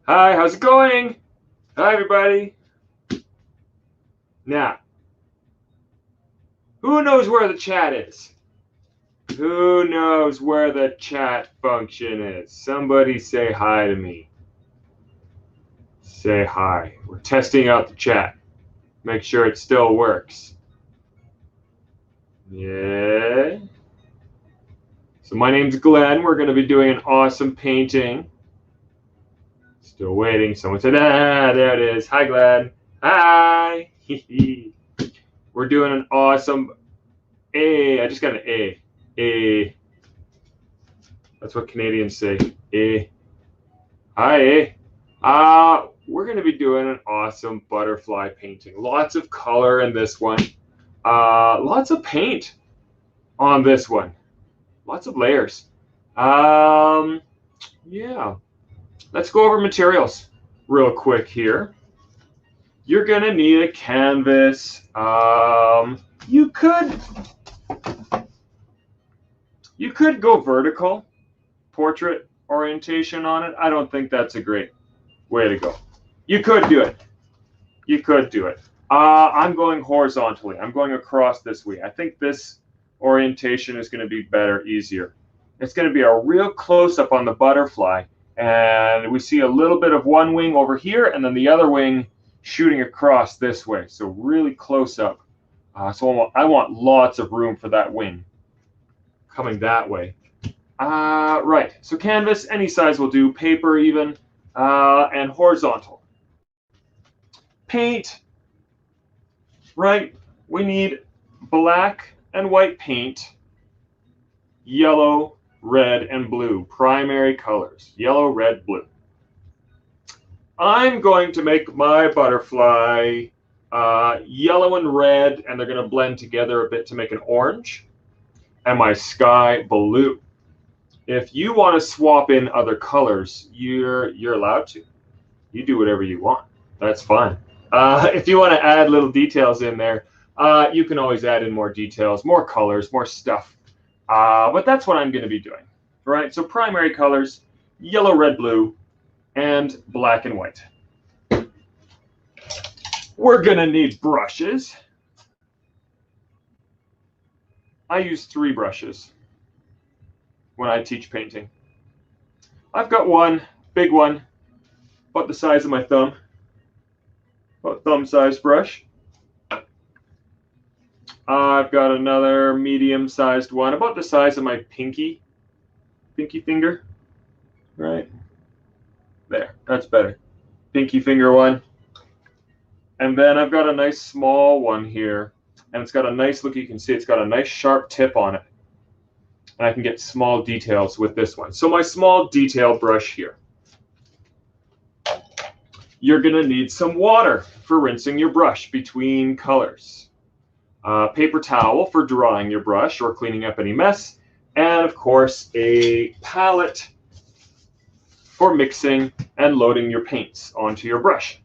Hi, how's it going? Hi, everybody. Now, who knows where the chat is? Who knows where the chat function is? Somebody say hi to me. Say hi. We're testing out the chat. Make sure it still works. Yeah. So my name's Glenn. We're going to be doing an awesome painting. Still waiting. Someone said, there it is. Hi, Glenn. Hi. We're doing an awesome A. I just got an A. A. That's what Canadians say. A. Hi. We're going to be doing an awesome butterfly painting. Lots of color in this one. Lots of paint on this one. Lots of layers. Yeah. Let's go over materials real quick here. You're going to need a canvas. You could go vertical, portrait orientation on it. I don't think that's a great way to go. You could do it. You could do it. I'm going horizontally. I'm going across this way. I think this orientation is going to be better, easier. It's going to be a real close-up on the butterfly, and we see a little bit of one wing over here, and then the other wing shooting across this way. So really close up. So I want lots of room for that wing coming that way. Right, so canvas, any size will do, paper even, and horizontal. Paint, right, we need black and white paint, yellow, red, and blue, primary colors, yellow, red, blue. I'm going to make my butterfly yellow and red, and they're going to blend together a bit to make an orange, and my sky blue. If you want to swap in other colors, you're allowed to. You do whatever you want. That's fine. If you want to add little details in there, you can always add in more details, more colors, more stuff. But that's what I'm going to be doing. All right, so primary colors, yellow, red, blue, and black and white. We're going to need brushes. I use 3 brushes when I teach painting. I've got one big one, about the size of my thumb, about thumb-sized brush. I've got another medium-sized one, about the size of my pinky finger, right? There, that's better. Pinky finger one. And then I've got a nice small one here, and it's got a nice look. You can see it's got a nice sharp tip on it. And I can get small details with this one. So my small detail brush here. You're going to need some water for rinsing your brush between colors. Paper towel for drying your brush or cleaning up any mess. And of course, a palette for mixing and loading your paints onto your brush.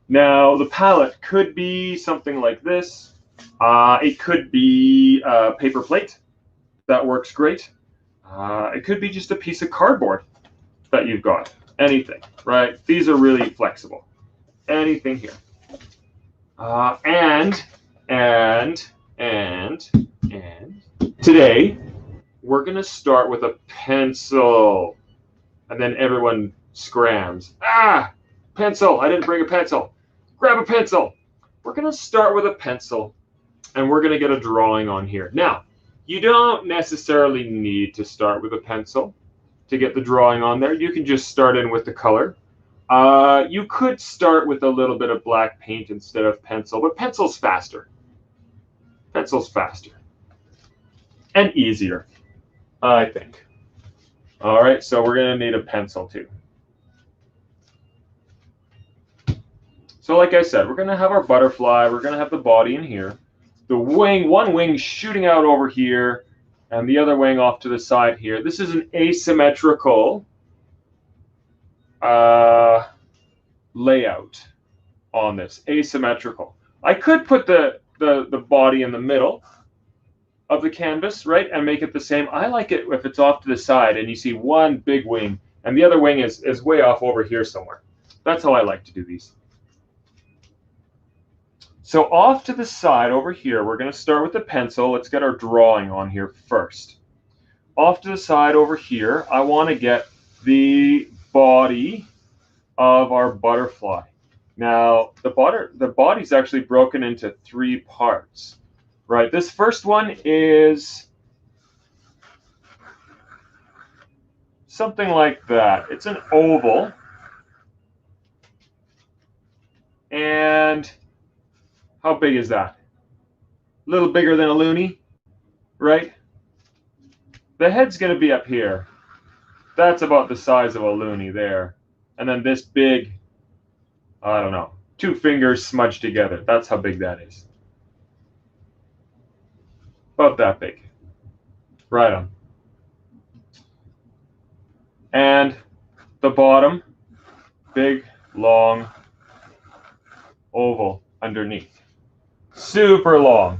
Now, the palette could be something like this. It could be a paper plate. That works great. It could be just a piece of cardboard that you've got. Anything, right? These are really flexible. Anything here. And today, we're going to start with a pencil. And then everyone scrams. Pencil, I didn't bring a pencil. Grab a pencil. We're going to start with a pencil, and we're going to get a drawing on here. Now, you don't necessarily need to start with a pencil to get the drawing on there. You can just start in with the color. You could start with a little bit of black paint instead of pencil, but pencil's faster. Pencil's faster. And easier, I think. All right, so we're going to need a pencil too. So like I said, we're going to have our butterfly. We're going to have the body in here. The wing, one wing shooting out over here, and the other wing off to the side here. This is an asymmetrical layout on this. Asymmetrical. I could put the body in the middle of the canvas, right, and make it the same. I like it if it's off to the side and you see one big wing And the other wing is way off over here somewhere. That's how I like to do these. So off to the side over here, we're going to start with the pencil. Let's get our drawing on here first. Off to the side over here, I want to get the body of our butterfly. Now, the body's actually broken into 3 parts, right? This first one is something like that. It's an oval. And how big is that? A little bigger than a loonie, right? The head's going to be up here. That's about the size of a loonie there. And then this big, I don't know, 2 fingers smudged together. That's how big that is. About that big. Right on. And the bottom, big, long, oval underneath. Super long.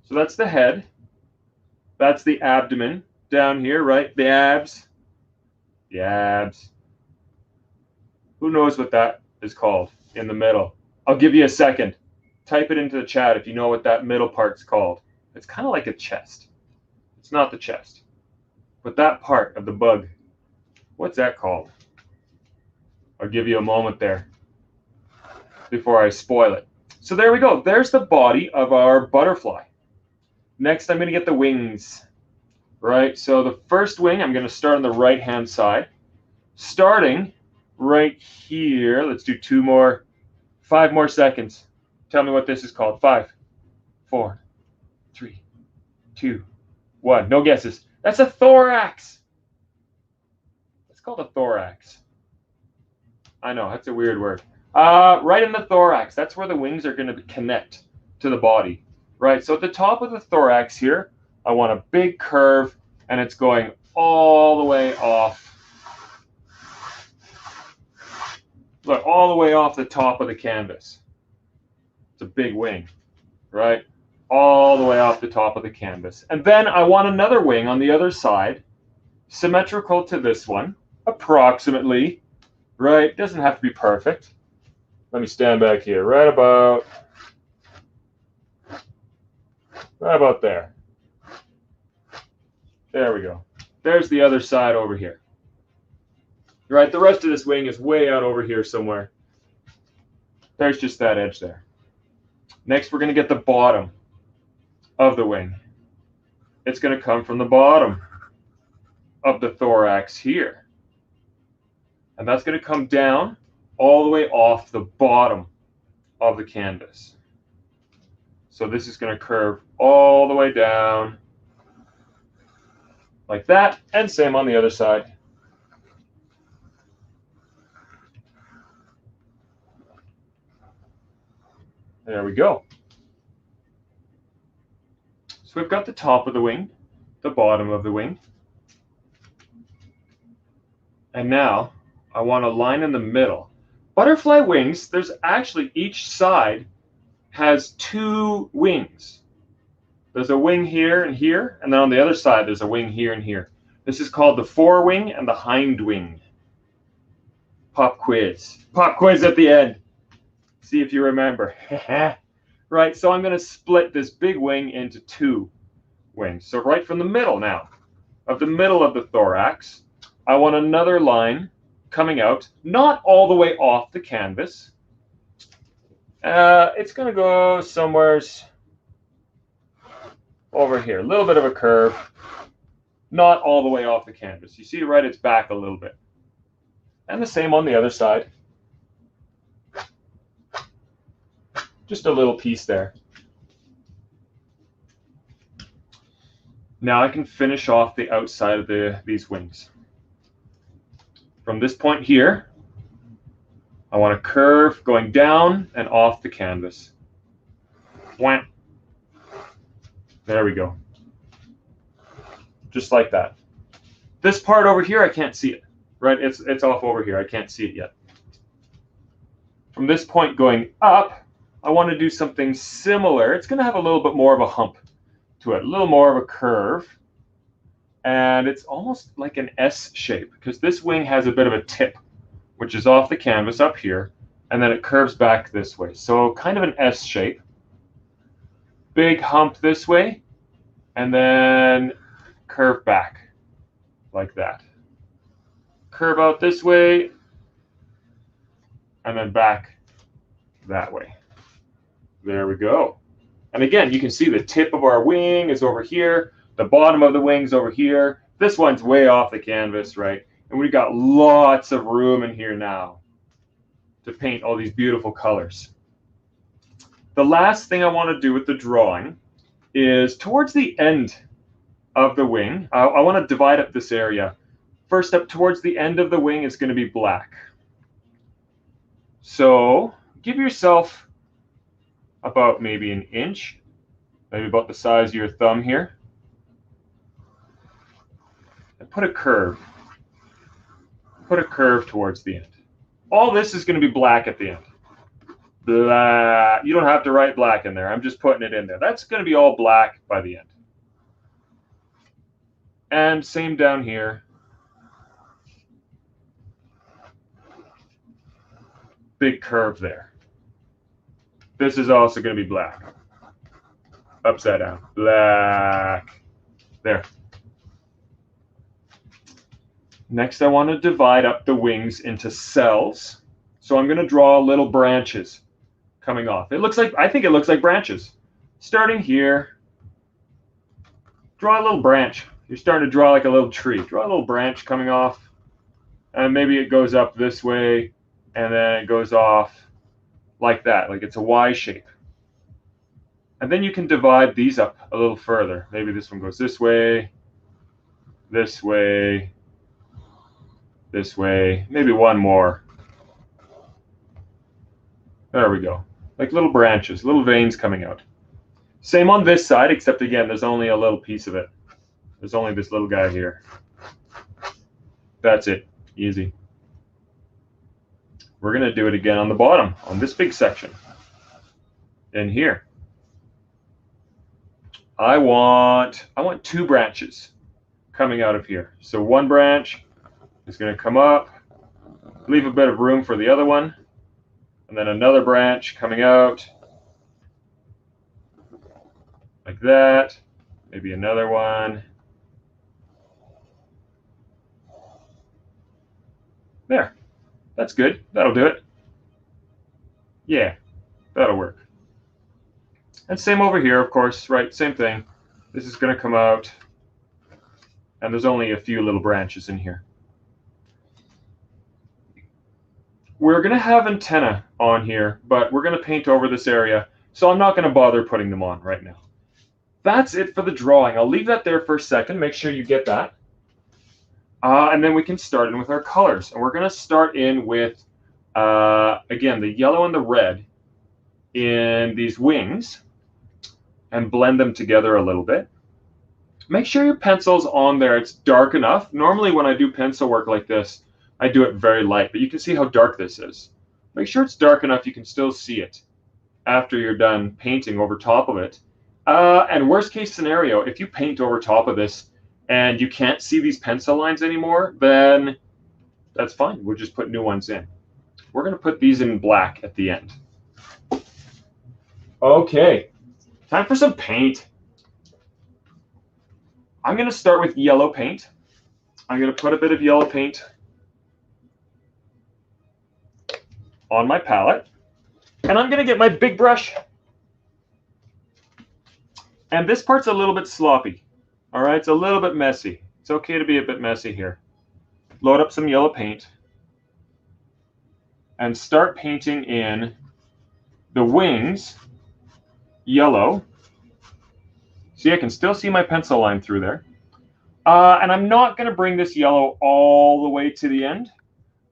So that's the head. That's the abdomen down here, right? The abs. The abs. Who knows what that is called in the middle? I'll give you a second. Type it into the chat if you know what that middle part's called. It's kind of like a chest. It's not the chest. But that part of the bug, what's that called? I'll give you a moment there before I spoil it. So there we go. There's the body of our butterfly. Next, I'm going to get the wings, right? So the first wing, I'm going to start on the right-hand side. Starting right here, let's do 5 more seconds. Tell me what this is called. 5, 4, 3, 2, 1. No guesses. That's a thorax. It's called a thorax. I know, that's a weird word. Right in the thorax. That's where the wings are going to connect to the body. Right, so at the top of the thorax here, I want a big curve, and it's going all the way off. Look, all the way off the top of the canvas. It's a big wing, right? All the way off the top of the canvas. And then I want another wing on the other side, symmetrical to this one, approximately, right? Doesn't have to be perfect. Let me stand back here, right about there. There we go. There's the other side over here. Right, the rest of this wing is way out over here somewhere. There's just that edge there. Next, we're going to get the bottom of the wing. It's going to come from the bottom of the thorax here. And that's going to come down all the way off the bottom of the canvas. So this is going to curve all the way down like that, and same on the other side. There we go. So we've got the top of the wing, the bottom of the wing. And now I want a line in the middle. Butterfly wings, there's actually each side has 2 wings. There's a wing here, and then on the other side there's a wing here and here. This is called the forewing and the hind wing. Pop quiz. Pop quiz at the end. See if you remember. Right, so I'm going to split this big wing into 2 wings. So right from the middle now, of the middle of the thorax, I want another line coming out, not all the way off the canvas. It's going to go somewhere over here, a little bit of a curve, not all the way off the canvas. You see, right, it's back a little bit. And the same on the other side. Just a little piece there. Now I can finish off the outside of these wings. From this point here, I want a curve going down and off the canvas. Wham. There we go. Just like that. This part over here, I can't see it. Right? It's off over here. I can't see it yet. From this point going up, I want to do something similar. It's going to have a little bit more of a hump to it, a little more of a curve. And it's almost like an S shape because this wing has a bit of a tip, which is off the canvas up here, and then it curves back this way. So kind of an S shape. Big hump this way, and then curve back like that. Curve out this way, and then back that way. There we go. And again, you can see the tip of our wing is over here. The bottom of the wing's over here. This one's way off the canvas, right? And we've got lots of room in here now to paint all these beautiful colors. The last thing I want to do with the drawing is towards the end of the wing, I want to divide up this area. First up, towards the end of the wing is going to be black. So give yourself about maybe an inch, maybe about the size of your thumb here, and put a curve. Put a curve towards the end. All this is going to be black at the end. Blah. You don't have to write black in there. I'm just putting it in there. That's going to be all black by the end. And same down here. Big curve there. This is also going to be black. Upside down. Black. There. Next, I want to divide up the wings into cells. So I'm going to draw little branches coming off. It looks like, I think it looks like branches. Starting here, draw a little branch. You're starting to draw like a little tree. Draw a little branch coming off. And maybe it goes up this way, and then it goes off like that, like it's a Y shape. And then you can divide these up a little further. Maybe this one goes this way, this way, this way, maybe one more. There we go. Like little branches, little veins coming out. Same on this side, except again, there's only a little piece of it. There's only this little guy here. That's it. Easy. We're going to do it again on the bottom, on this big section. In here. I want 2 branches coming out of here. So one branch is going to come up, leave a bit of room for the other one, and then another branch coming out like that. Maybe another one. There. That's good. That'll do it. Yeah, that'll work. And same over here, of course, right? Same thing. This is going to come out, and there's only a few little branches in here. We're going to have antennae on here, but we're going to paint over this area, so I'm not going to bother putting them on right now. That's it for the drawing. I'll leave that there for a second. Make sure you get that. And then we can start in with our colors. And we're going to start in with, again, the yellow and the red in these wings and blend them together a little bit. Make sure your pencil's on there. It's dark enough. Normally when I do pencil work like this, I do it very light, but you can see how dark this is. Make sure it's dark enough you can still see it after you're done painting over top of it. And worst case scenario, if you paint over top of this and you can't see these pencil lines anymore, then that's fine. We'll just put new ones in. We're going to put these in black at the end. Okay, time for some paint. I'm going to start with yellow paint. I'm going to put a bit of yellow paint on my palette. And I'm going to get my big brush. And this part's a little bit sloppy. All right, it's a little bit messy. It's okay to be a bit messy here. Load up some yellow paint and start painting in the wings yellow. See, I can still see my pencil line through there. And I'm not going to bring this yellow all the way to the end.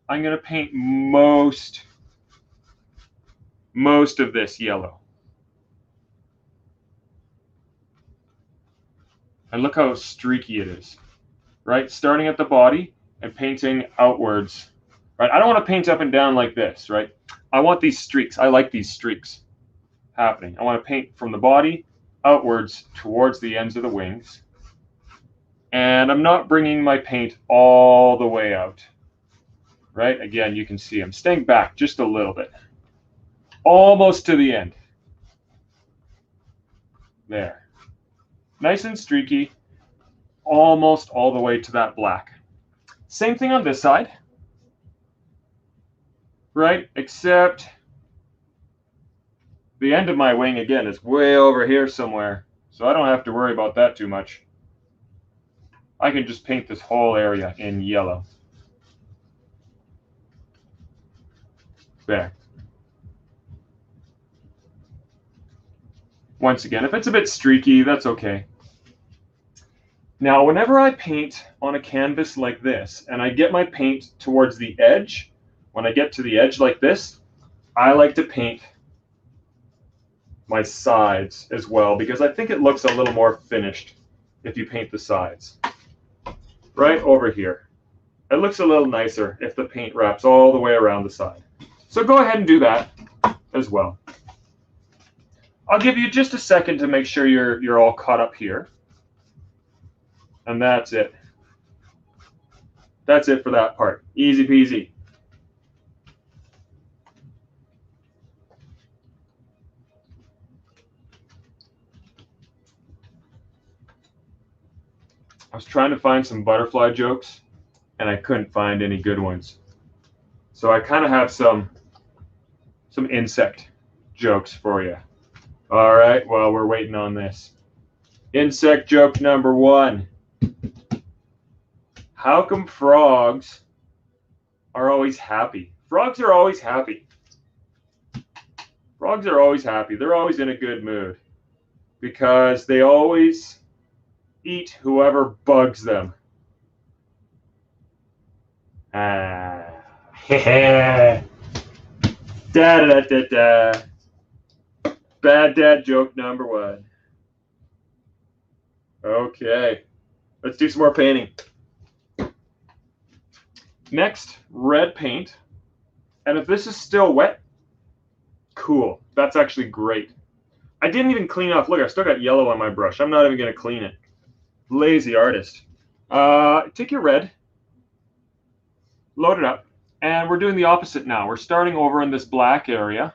I'm going to paint most of this yellow. And look how streaky it is, right? Starting at the body and painting outwards, right? I don't want to paint up and down like this, right? I want these streaks. I like these streaks happening. I want to paint from the body outwards towards the ends of the wings. And I'm not bringing my paint all the way out, right? Again, you can see I'm staying back just a little bit, almost to the end. There. Nice and streaky, almost all the way to that black. Same thing on this side, right? Except the end of my wing, again, is way over here somewhere, so I don't have to worry about that too much. I can just paint this whole area in yellow. There. Once again, if it's a bit streaky, that's okay. Now, whenever I paint on a canvas like this, and I get my paint towards the edge, when I get to the edge like this, I like to paint my sides as well, because I think it looks a little more finished if you paint the sides. Right over here. It looks a little nicer if the paint wraps all the way around the side. So go ahead and do that as well. I'll give you just a second to make sure you're all caught up here. And that's it. That's it for that part. Easy peasy. I was trying to find some butterfly jokes, and I couldn't find any good ones. So I kind of have some insect jokes for you. All right, well, we're waiting on this. Insect joke number 1. How come frogs are always happy? Frogs are always happy. Frogs are always happy. They're always in a good mood because they always eat whoever bugs them. Da da da da. Bad dad joke number 1. Okay, let's do some more painting. Next, red paint. And if this is still wet, cool. That's actually great. I didn't even clean off. Look, I still got yellow on my brush. I'm not even going to clean it. Lazy artist. Take your red, load it up, and we're doing the opposite now. We're starting over in this black area,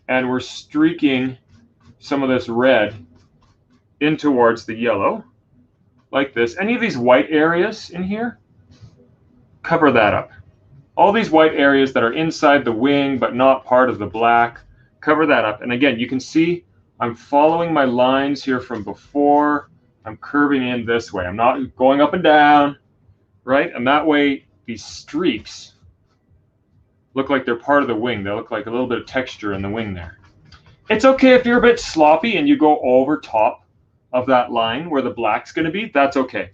and we're streaking some of this red in towards the yellow, like this. Any of these white areas in here, cover that up. All these white areas that are inside the wing but not part of the black, cover that up. And again, you can see I'm following my lines here from before. I'm curving in this way. I'm not going up and down, right? And that way these streaks look like they're part of the wing. They look like a little bit of texture in the wing there. It's okay if you're a bit sloppy and you go over top of that line where the black's going to be. That's okay.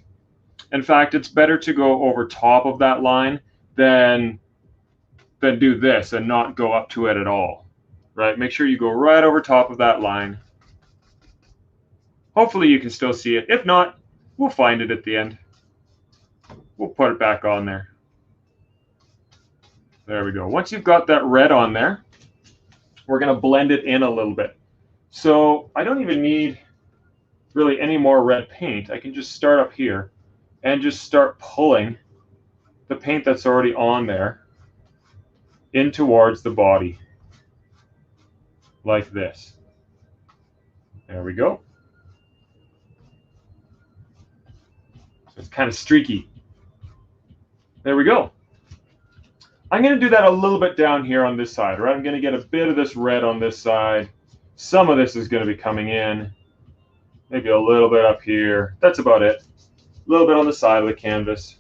In fact, it's better to go over top of that line than do this and not go up to it at all, right? Make sure you go right over top of that line. Hopefully you can still see it. If not, we'll find it at the end. We'll put it back on there. There we go. Once you've got that red on there, we're going to blend it in a little bit. So I don't even need really any more red paint. I can just start up here and just start pulling the paint that's already on there in towards the body, like this. There we go. So it's kind of streaky. There we go. I'm going to do that a little bit down here on this side, right? I'm going to get a bit of this red on this side. Some of this is going to be coming in. Maybe a little bit up here. That's about it. A little bit on the side of the canvas.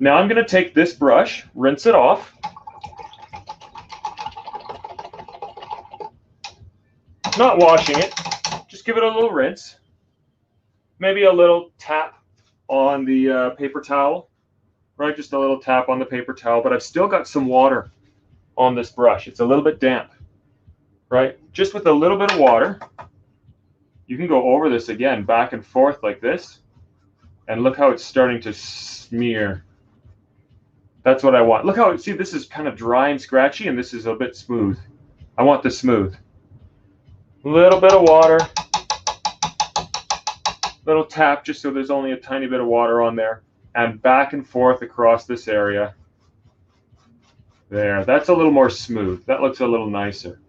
Now I'm going to take this brush, rinse it off. Not washing it, just give it a little rinse. Maybe a little tap on the paper towel, right? Just a little tap on the paper towel, but I've still got some water on this brush. It's a little bit damp, right? Just with a little bit of water, you can go over this again, back and forth like this, and look how it's starting to smear. That's what I want. Look how, see, this is kind of dry and scratchy, and this is a bit smooth. I want this smooth. A little bit of water. Little tap just so there's only a tiny bit of water on there, and back and forth across this area. There, that's a little more smooth. That looks a little nicer.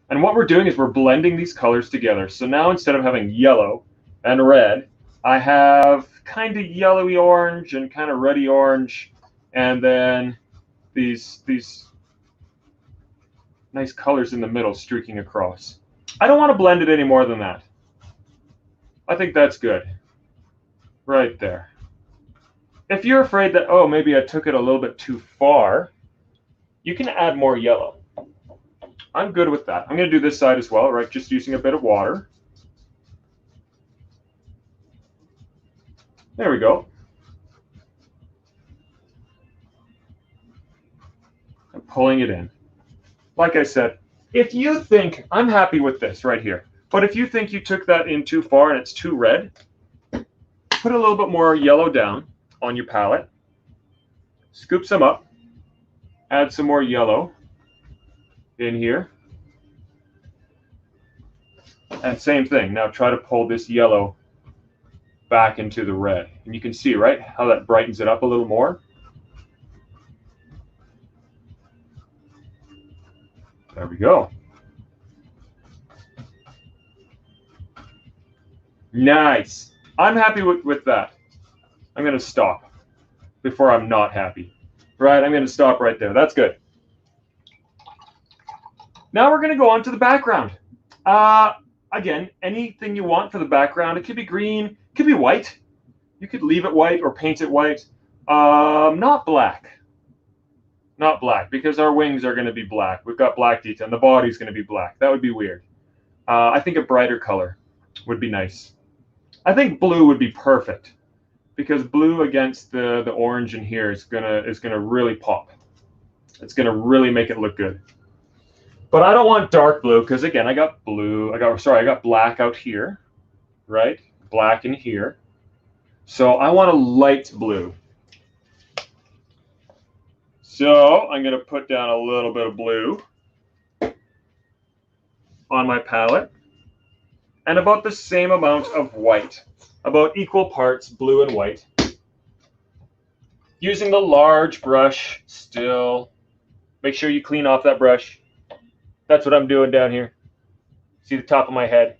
And what we're doing is we're blending these colors together. So now instead of having yellow and red, I have kind of yellowy orange and kind of ruddy orange, and then these nice colors in the middle streaking across. I don't want to blend it any more than that. I think that's good. Right there. If you're afraid that, oh, maybe I took it a little bit too far, you can add more yellow. I'm good with that. I'm going to do this side as well, right? Just using a bit of water. There we go. I'm pulling it in. Like I said, if you think, I'm happy with this right here, but if you think you took that in too far and it's too red, put a little bit more yellow down on your palette, scoop some up, add some more yellow in here, and same thing. Now try to pull this yellow back into the red. And you can see, right, how that brightens it up a little more. There we go. Nice. I'm happy with that. I'm going to stop before I'm not happy. Right, I'm going to stop right there. That's good. Now we're going to go on to the background. Again, anything you want for the background. It could be green, it could be white. You could leave it white or paint it white. Not black. Not black, because our wings are going to be black. We've got black detail, and the body's going to be black. That would be weird. I think a brighter color would be nice. I think blue would be perfect, because blue against the orange in here is gonna really pop. It's gonna really make it look good. But I don't want dark blue, because again, I got black out here, right? Black in here. So I want a light blue. So I'm going to put down a little bit of blue on my palette, and about the same amount of white, about equal parts blue and white. Using the large brush still. Make sure you clean off that brush. That's what I'm doing down here. See the top of my head?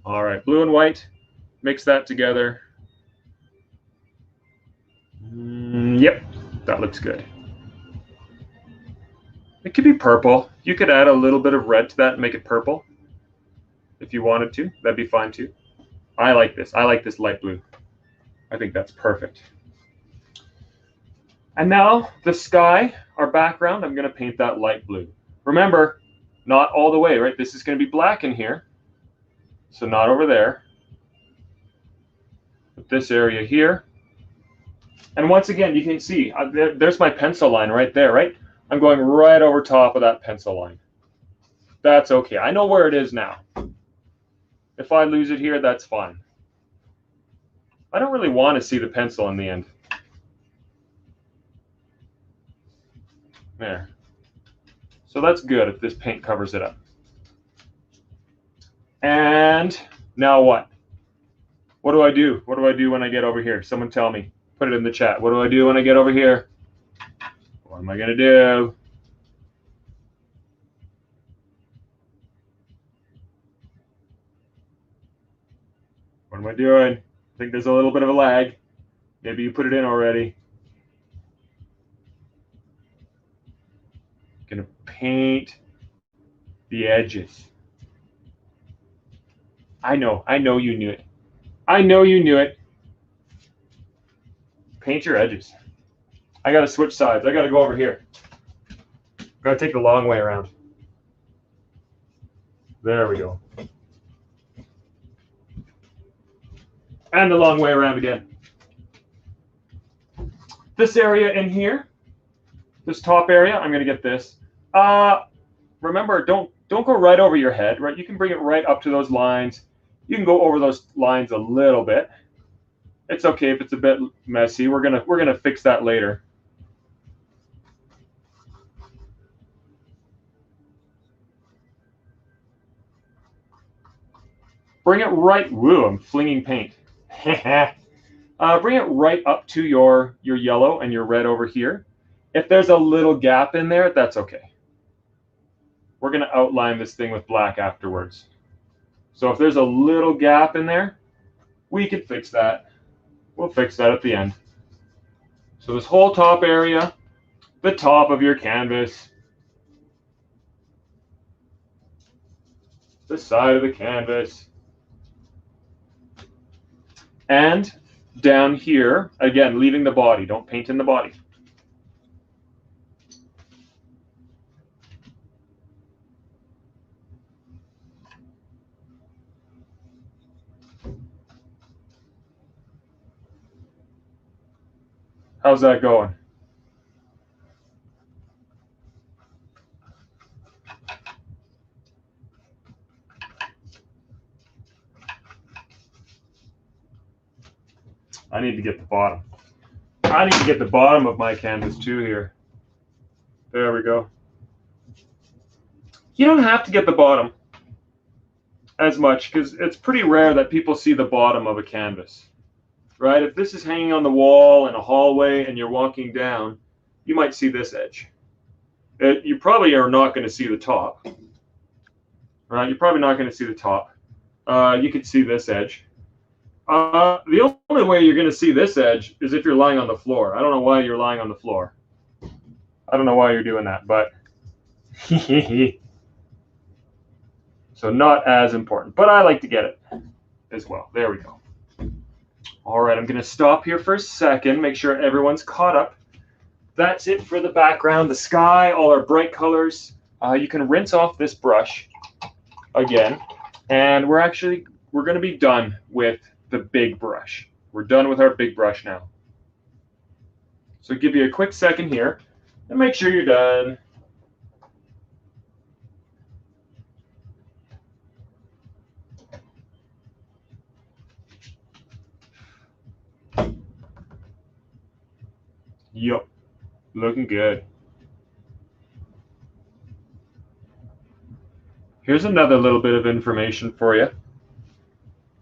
All right, blue and white. Mix that together. Yep, that looks good. It could be purple. You could add a little bit of red to that and make it purple. If you wanted to, that'd be fine too. I like this. I like this light blue. I think that's perfect. And now the sky, our background, I'm going to paint that light blue. Remember, not all the way, right? This is going to be black in here, so not over there. But this area here. And once again, you can see, there's my pencil line right there, right? I'm going right over top of that pencil line. That's okay. I know where it is now. If I lose it here, that's fine. I don't really want to see the pencil in the end. There. So that's good if this paint covers it up. And now what? What do I do? What do I do when I get over here? Someone tell me. Put it in the chat. What do I do when I get over here? What am I going to do? What am I doing? I think there's a little bit of a lag. Maybe you put it in already. Going to paint the edges. I know you knew it. I know you knew it. Paint your edges. I got to switch sides. I got to go over here. Got to take the long way around. There we go. And the long way around again. This area in here, this top area, I'm going to get this. Remember, don't go right over your head, right? You can bring it right up to those lines. You can go over those lines a little bit. It's okay if it's a bit messy. We're gonna fix that later. Bring it right, woo, I'm flinging paint. Bring it right up to your yellow and your red over here. If there's a little gap in there, that's okay. We're going to outline this thing with black afterwards. So if there's a little gap in there, we can fix that. We'll fix that at the end. So this whole top area, the top of your canvas, the side of the canvas, and down here, again, leaving the body. Don't paint in the body. How's that going? I need to get the bottom. I need to get the bottom of my canvas too here. There we go. You don't have to get the bottom as much because it's pretty rare that people see the bottom of a canvas, right? If this is hanging on the wall in a hallway and you're walking down, you might see this edge. You probably are not going to see the top, right? You're probably not going to see the top. You could see this edge. The only way you're going to see this edge is if you're lying on the floor. I don't know why you're lying on the floor. I don't know why you're doing that, but so not as important. But I like to get it as well. There we go. All right, I'm going to stop here for a second, make sure everyone's caught up. That's it for the background, the sky, all our bright colors. You can rinse off this brush again, and we're going to be done with the big brush. We're done with our big brush now. So give you a quick second here and make sure you're done. Yup, looking good. Here's another little bit of information for you.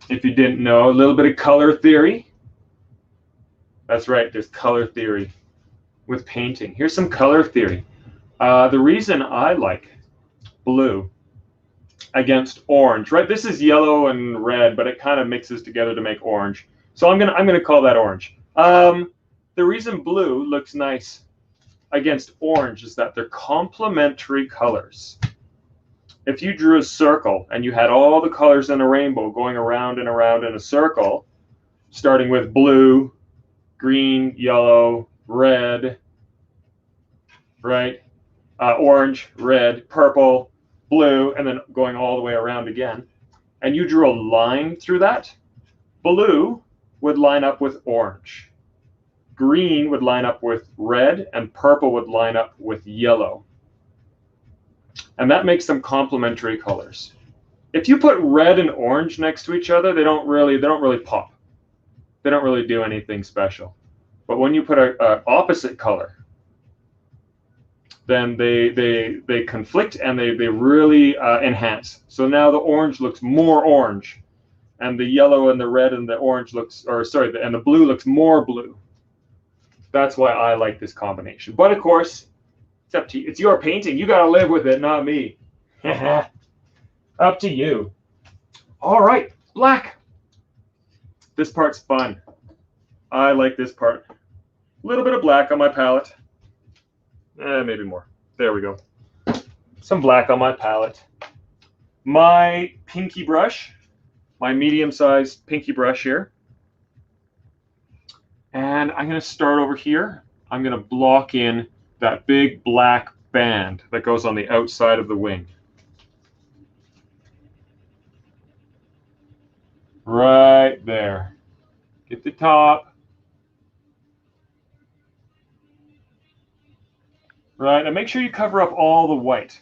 If you didn't know, a little bit of color theory. That's right, there's color theory with painting. Here's some color theory. The reason I like blue against orange, right? This is yellow and red, but it kind of mixes together to make orange. So I'm gonna call that orange. The reason blue looks nice against orange is that they're complementary colors. If you drew a circle and you had all the colors in a rainbow going around and around in a circle, starting with blue, green, yellow, red, right? Orange, red, purple, blue, and then going all the way around again, and you drew a line through that, blue would line up with orange, green would line up with red, and purple would line up with yellow. And that makes them complementary colors. If you put red and orange next to each other, they don't really pop. They don't really do anything special. But when you put an opposite color, then they conflict and they really enhance. So now the orange looks more orange, and the yellow and the red and the orange looks, or sorry, and the blue looks more blue. That's why I like this combination. But of course, it's up to you. It's your painting. You got to live with it, not me. Up to you. All right, black. This part's fun. I like this part. A little bit of black on my palette. Maybe more. There we go. Some black on my palette. My pinky brush, my medium-sized pinky brush here. And I'm going to start over here. I'm going to block in that big black band that goes on the outside of the wing. Right there. Get the top. Right, and make sure you cover up all the white.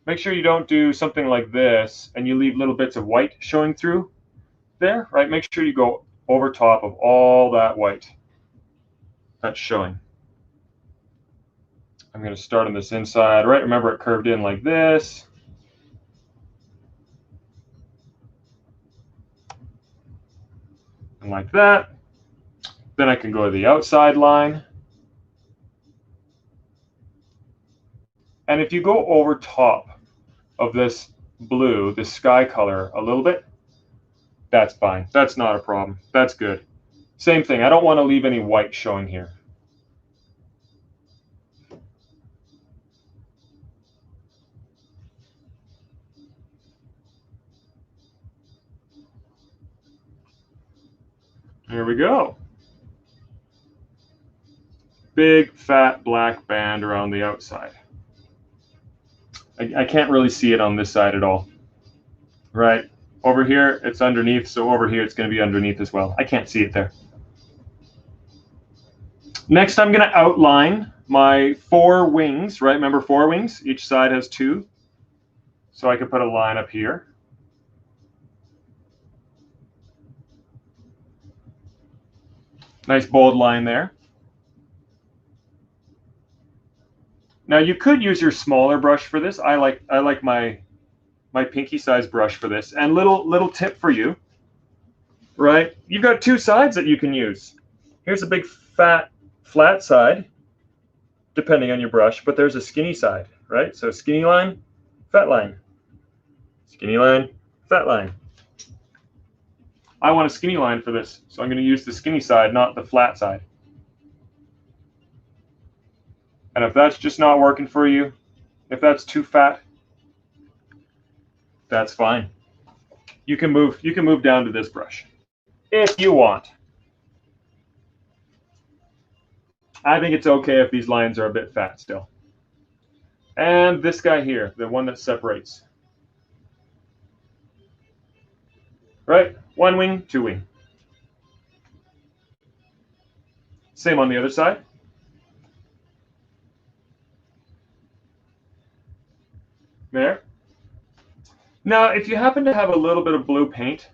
Make sure you don't do something like this and you leave little bits of white showing through there, right? Make sure you go over top of all that white that's showing. I'm going to start on this inside, right? Remember it curved in like this. something like that. Then I can go to the outside line. And if you go over top of this blue, this sky color a little bit, that's fine. That's not a problem. That's good. Same thing. I don't want to leave any white showing here. There we go. Big, fat, black band around the outside. I can't really see it on this side at all. Right? Over here, it's underneath, so over here, it's going to be underneath as well. I can't see it there. Next, I'm going to outline my 4 wings, right? Remember 4 wings? Each side has 2. So I could put a line up here. Nice bold line there. Now you could use your smaller brush for this. I like my pinky size brush for this. And little tip for you, right? You've got 2 sides that you can use. Here's a big fat flat side, depending on your brush, but there's a skinny side, right? So skinny line, fat line. Skinny line, fat line. I want a skinny line for this, so I'm going to use the skinny side, not the flat side. And if that's just not working for you, if that's too fat, that's fine. You can move down to this brush if you want. I think it's okay if these lines are a bit fat still. And this guy here, the one that separates. Right? 1 wing, 2 wing. Same on the other side. There. Now, if you happen to have a little bit of blue paint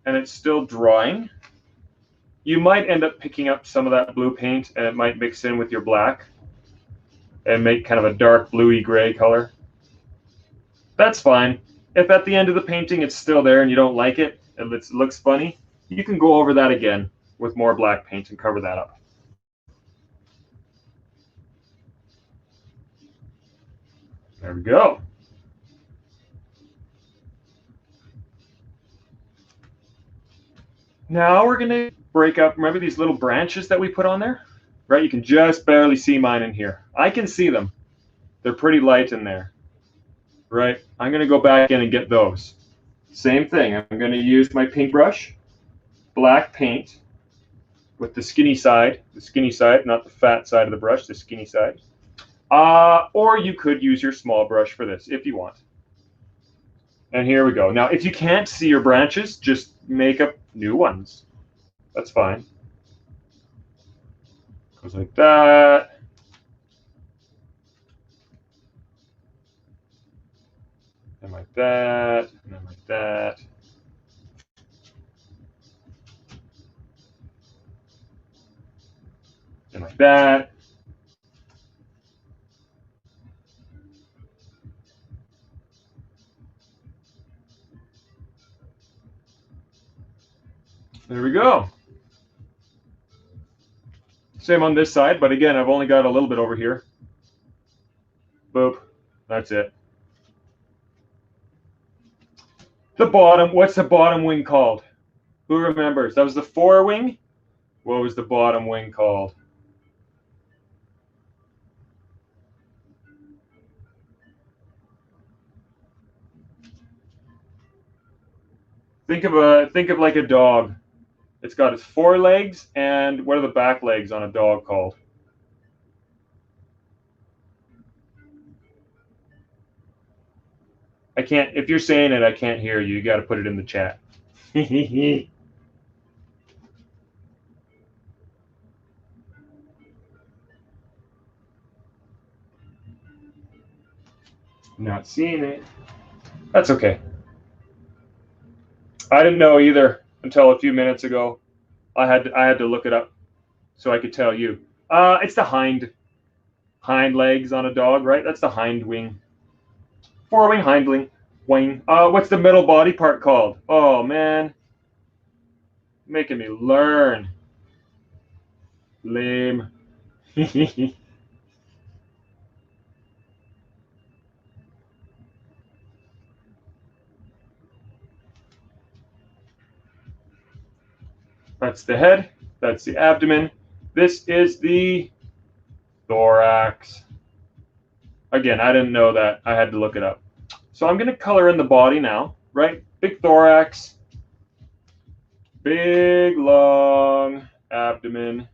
and it's still drying, you might end up picking up some of that blue paint and it might mix in with your black and make kind of a dark bluey gray color. That's fine. If at the end of the painting it's still there and you don't like it, and it looks funny, you can go over that again with more black paint and cover that up. There we go. Now we're going to break up, remember these little branches that we put on there? Right, you can just barely see mine in here. I can see them. They're pretty light in there. Right, I'm going to go back in and get those. Same thing, I'm going to use my pink brush, black paint, with the skinny side, not the fat side of the brush, the skinny side. Or you could use your small brush for this if you want. And here we go. Now, if you can't see your branches, just make up new ones. That's fine. Goes like that. And like that. And then like that. And like that. There we go. Same on this side, but again, I've only got a little bit over here. Boop. That's it. The bottom, what's the bottom wing called? Who remembers? That was the fore wing? What was the bottom wing called? Think of like a dog. It's got its forelegs, and what are the back legs on a dog called? I can't, if you're saying it, I can't hear you. You got to put it in the chat. Not seeing it. That's okay. I didn't know either until a few minutes ago. I had to look it up so I could tell you. It's the hind legs on a dog, right? That's the hind wing. Fore wing, hind wing. What's the middle body part called? Oh man. Making me learn. Lame. That's the head. That's the abdomen. This is the thorax. Again, I didn't know that. I had to look it up. So I'm going to color in the body now, right? Big thorax, big long abdomen,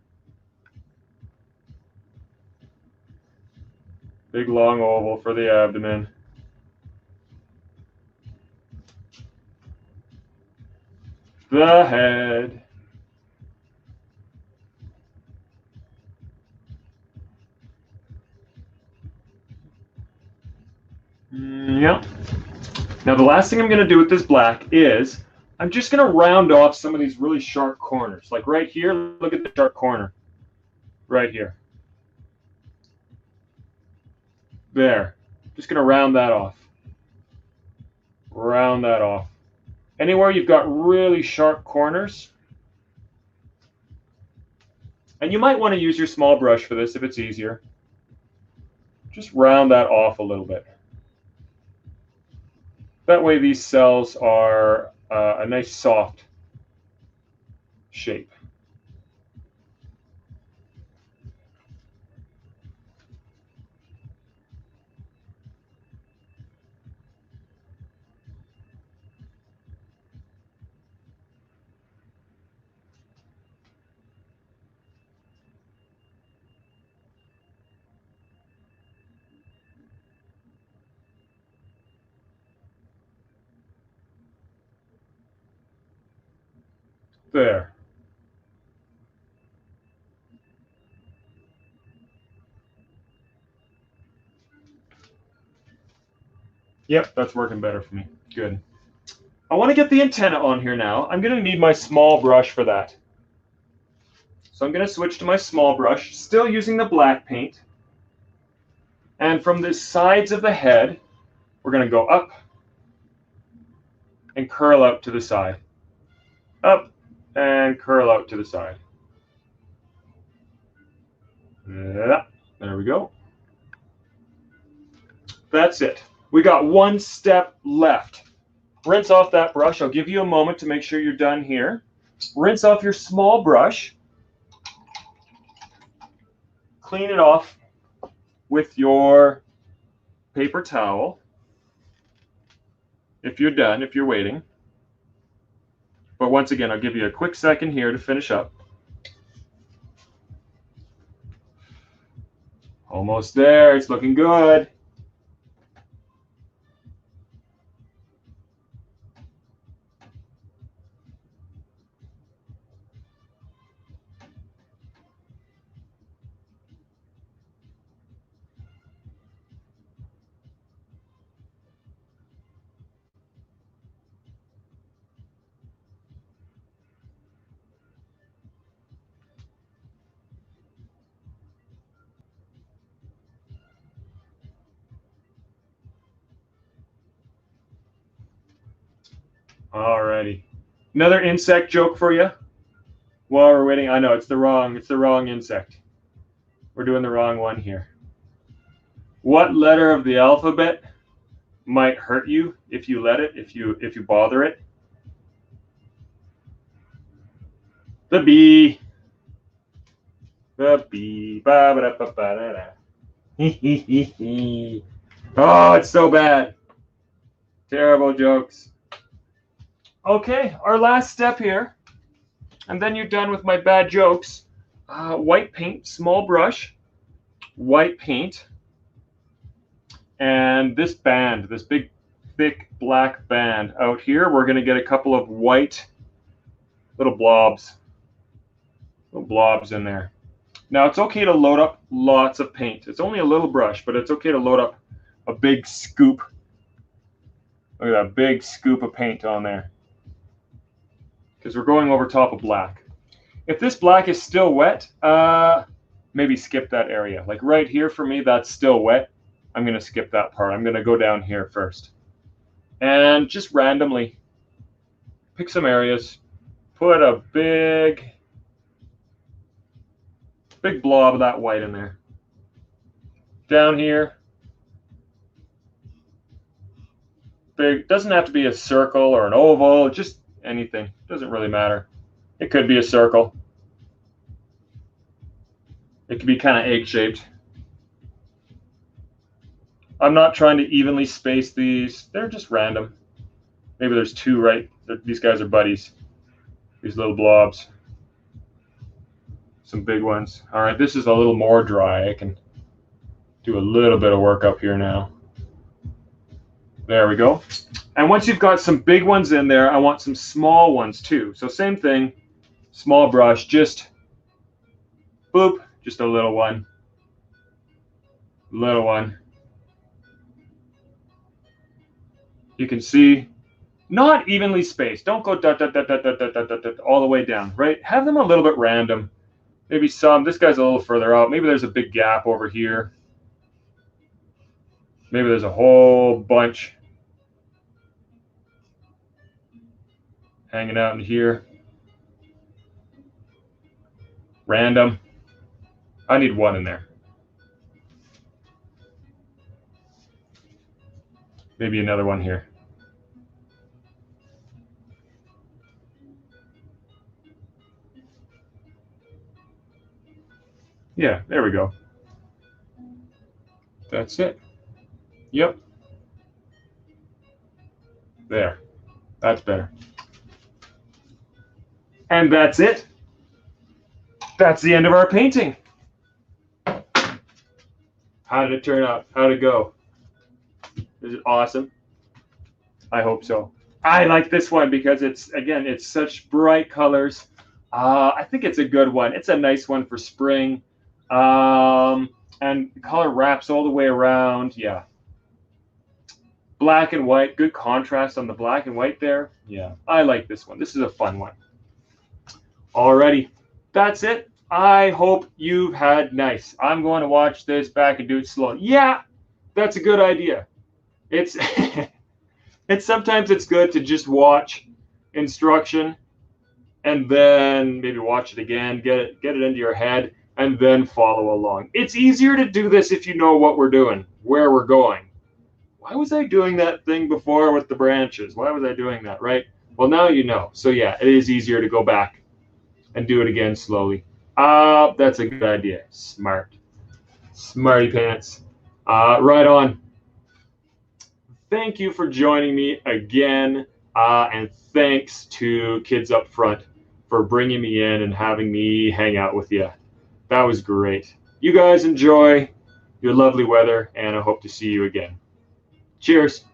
big long oval for the abdomen. The head. Yeah. Now the last thing I'm going to do with this black is I'm just going to round off some of these really sharp corners. Like right here, look at the sharp corner. Right here. There. Just going to round that off. Round that off. Anywhere you've got really sharp corners, and you might want to use your small brush for this if it's easier, just round that off a little bit. That way these cells are a nice soft shape. There. Yep, that's working better for me. Good. I want to get the antenna on here now. I'm going to need my small brush for that. So I'm going to switch to my small brush, still using the black paint. And from the sides of the head, we're going to go up and curl out to the side. Up and curl out to the side. There we go. That's it. We got one step left. Rinse off that brush. I'll give you a moment to make sure you're done here. Rinse off your small brush. Clean it off with your paper towel. If you're done, if you're waiting. But once again, I'll give you a quick second here to finish up. Almost there. It's looking good. Alrighty. Another insect joke for you while we're waiting. I know it's the wrong insect. We're doing the wrong one here. What letter of the alphabet might hurt you if you let it, if you bother it? The B. The B. Ba, ba, da, ba, ba, da, da. Oh, it's so bad. Terrible jokes. Okay, our last step here, and then you're done with my bad jokes. White paint, small brush, white paint, and this band, this big, thick black band out here, we're going to get a couple of white little blobs in there. Now, it's okay to load up lots of paint. It's only a little brush, but it's okay to load up a big scoop. Look at that big scoop of paint on there. Because we're going over top of black. If this black is still wet, maybe skip that area. Like right here for me, that's still wet. I'm going to skip that part. I'm going to go down here first. And just randomly pick some areas, put a big blob of that white in there. Down here, big, doesn't have to be a circle or an oval, just anything. Doesn't really matter. It could be a circle. It could be kind of egg-shaped. I'm not trying to evenly space these. They're just random. Maybe there's two, right? These guys are buddies. These little blobs. Some big ones. All right, this is a little more dry. I can do a little bit of work up here now. There we go. And once you've got some big ones in there, I want some small ones too. So same thing, small brush, just boop, just a little one. Little one. You can see, not evenly spaced. Don't go dot, dot, dot, dot, dot, dot, dot, dot, dot, all the way down, right? Have them a little bit random. Maybe some, this guy's a little further out. Maybe there's a big gap over here. Maybe there's a whole bunch hanging out in here. Random. I need one in there. Maybe another one here. Yeah, there we go. That's it. Yep. There. That's better. And that's it. That's the end of our painting. How did it turn out? How did it go? Is it awesome? I hope so. I like this one because it's, again, it's such bright colors. I think it's a good one. It's a nice one for spring. And the color wraps all the way around. Yeah. Black and white. Good contrast on the black and white there. Yeah. I like this one. This is a fun one. Alrighty. That's it. I hope you've had nice. I'm going to watch this back and do it slow. Yeah, that's a good idea. It's sometimes it's good to just watch instruction and then maybe watch it again, get it into your head, and then follow along. It's easier to do this if you know what we're doing, where we're going. Why was I doing that thing before with the branches? Why was I doing that, right? Well, now you know. So yeah, it is easier to go back and do it again slowly. That's a good idea. Smart. Smarty pants. Right on. Thank you for joining me again. And thanks to Kids Up Front for bringing me in and having me hang out with you. That was great. You guys enjoy your lovely weather, and I hope to see you again. Cheers.